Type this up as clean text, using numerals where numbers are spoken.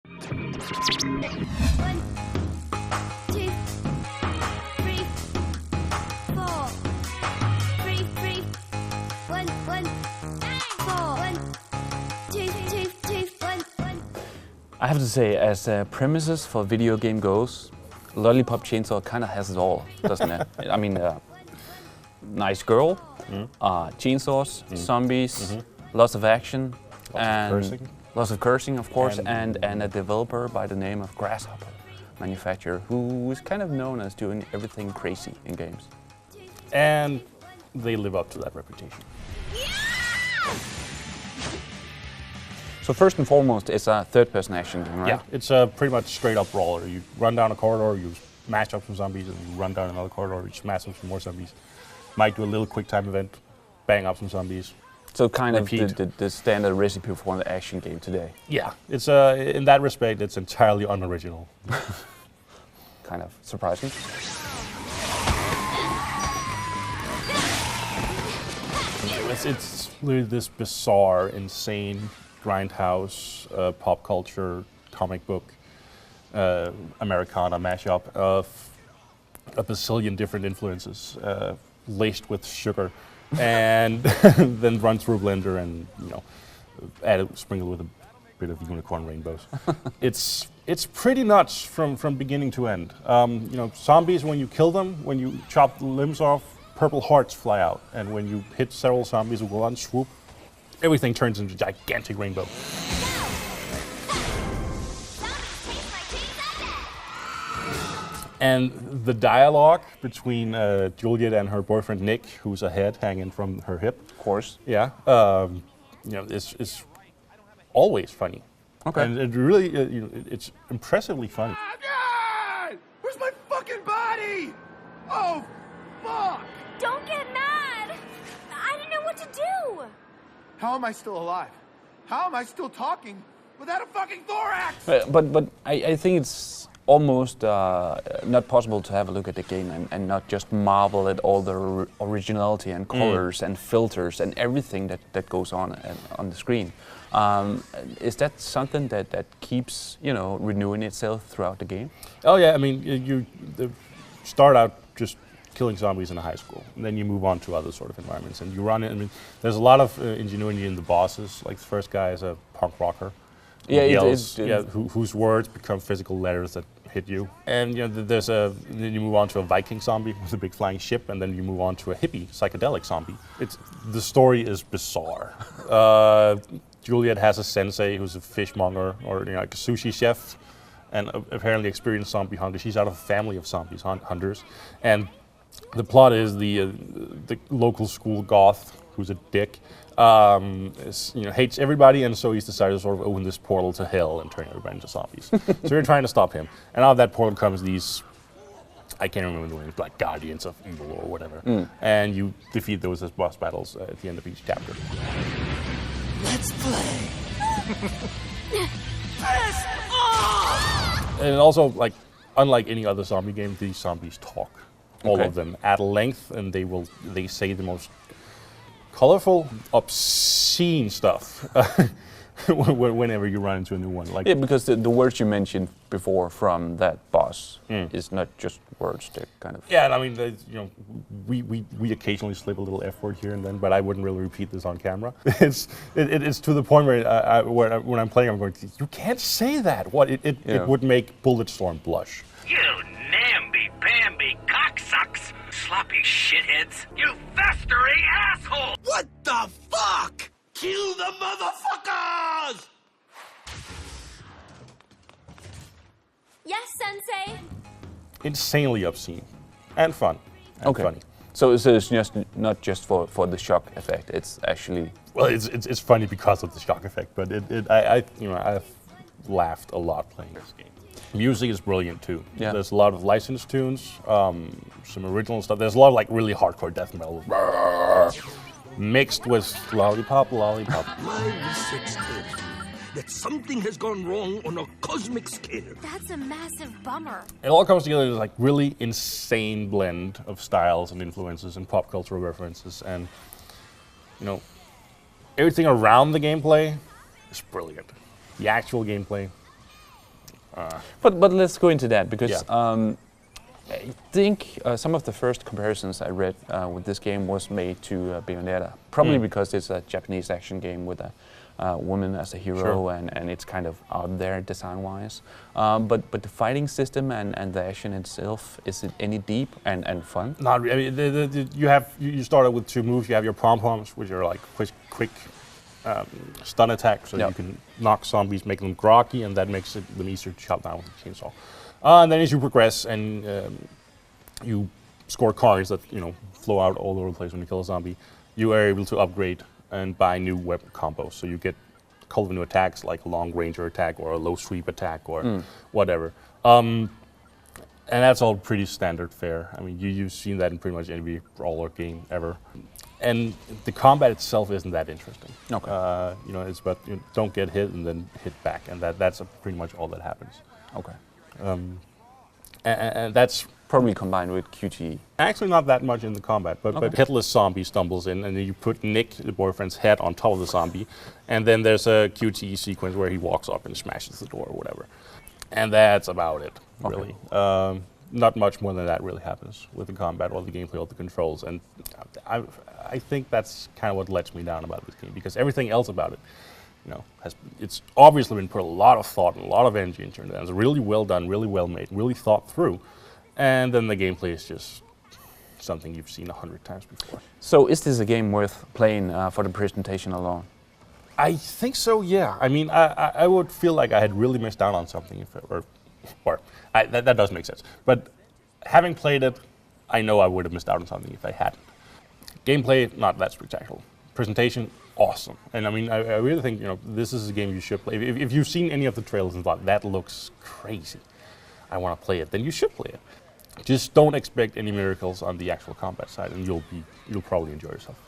I have to say, as premises for video game goes, Lollipop Chainsaw kind of has it all, doesn't it? I mean, nice girl, chainsaws, zombies, lots of action, lots of cursing, of course, and a developer by the name of Grasshopper Manufacture, who is kind of known as doing everything crazy in games. And they live up to that reputation. So first and foremost, it's a third-person action game, right? Yeah, it's a pretty much straight-up brawler. You run down a corridor, you smash up some zombies, and you run down another corridor, you smash up some more zombies. Might do a little quick-time event, bang up some zombies. So kind of the standard recipe for an action game today. Yeah, it's in that respect, it's entirely unoriginal. Kind of surprising. It's really this bizarre, insane grindhouse, pop culture, comic book, Americana mashup of a bazillion different influences, laced with sugar, and then run through a blender and sprinkled with a bit of unicorn rainbows. It's pretty nuts from beginning to end. Zombies, when you kill them, when you chop the limbs off, purple hearts fly out, and when you hit several zombies with one swoop, everything turns into a gigantic rainbow. And the dialogue between Juliet and her boyfriend Nick, who's a head hanging from her hip, Of course. yeah, it's always funny. Okay. And it really, it's impressively funny. Oh, God! Where's my fucking body? Oh, fuck! Don't get mad! I didn't know what to do! How am I still alive? How am I still talking without a fucking thorax? But I think it's almost not possible to have a look at the game and not just marvel at all the originality and colors and filters and everything that goes on the screen. Is that something that keeps renewing itself throughout the game? Oh yeah, I mean, you start out just killing zombies in a high school, and then you move on to other sort of environments, and you run it. I mean, there's a lot of ingenuity in the bosses. Like the first guy is a punk rocker. Yeah, yells, whose words become physical letters that hit you. And then you move on to a Viking zombie with a big flying ship, and then you move on to a hippie psychedelic zombie. The story is bizarre. Juliet has a sensei who's a fishmonger or like a sushi chef, and apparently experienced zombie hunter. She's out of a family of zombies hunters, and the plot is the local school goth who's a dick. Hates everybody, and so he's decided to sort of open this portal to hell and turn everybody into zombies. So you're trying to stop him, and out of that portal comes these, I can't remember the names, like guardians of evil or whatever, and you defeat those as boss battles at the end of each chapter. Let's play. And also, like, unlike any other zombie game, these zombies talk. All of them at length, and they say the most colorful, obscene stuff whenever you run into a new one. Like, Yeah, because the words you mentioned before from that boss is not just words; they're kind of. yeah, and I mean, we occasionally slip a little F word here and then, but I wouldn't really repeat this on camera. It's to the point where when I'm playing, I'm going, you can't say that. What it would make Bulletstorm blush. You namby-pamby cocksucks, sloppy shitheads, you festering asshole! What the fuck? Kill the motherfuckers! Yes, Sensei? Insanely obscene and fun. And funny. So it's just not just for the shock effect. It's actually Well, it's funny because of the shock effect, but I've laughed a lot playing this game. Music is brilliant too. Yeah. There's a lot of licensed tunes, some original stuff. There's a lot of like really hardcore death metal mixed with Lollipop. My research tells me that something has gone wrong on a cosmic scale. That's a massive bummer. It all comes together as like really insane blend of styles and influences and pop cultural references, and everything around the gameplay is brilliant. The actual gameplay, But let's go into that because Yeah. I think some of the first comparisons I read with this game was made to Bayonetta, probably because it's a Japanese action game with a woman as a hero, Sure. and it's kind of out there design-wise. But the fighting system and the action itself, is it any deep and fun? Not really. I mean, you start out with 2 moves. You have your pom-poms, which are like quick stun attack, so you can knock zombies, make them groggy, and that makes it easier to chop down with a chainsaw. And then as you progress and you score cards that flow out all over the place when you kill a zombie, you are able to upgrade and buy new weapon combos. So you get a couple of new attacks, like a long ranger attack or a low sweep attack or whatever. And that's all pretty standard fare. I mean, you've seen that in pretty much any brawler game ever. And the combat itself isn't that interesting. Okay. It's about don't get hit and then hit back, and that's pretty much all that happens. Okay. And that's Probably combined with QTE. actually not that much in the combat, but headless zombie stumbles in, and then you put Nick, the boyfriend's head, on top of the zombie, and then there's a QTE sequence where he walks up and smashes the door or whatever. And that's about it, really. Not much more than that really happens with the combat or the gameplay or the controls, and I think that's kind of what lets me down about this game, because everything else about it, it's obviously been put a lot of thought and a lot of energy into it, and it's really well done, really well made, really thought through, and then the gameplay is just something you've seen 100 times before. So is this a game worth playing for the presentation alone? I think so, yeah. I mean, I would feel like I had really missed out on something if it were, that does make sense. But having played it, I know I would have missed out on something if I hadn't. Gameplay, not that spectacular. Presentation, awesome. And I mean, I really think, this is a game you should play. If you've seen any of the trailers and thought, that looks crazy, I want to play it, then you should play it. Just don't expect any miracles on the actual combat side, and you'll probably enjoy yourself.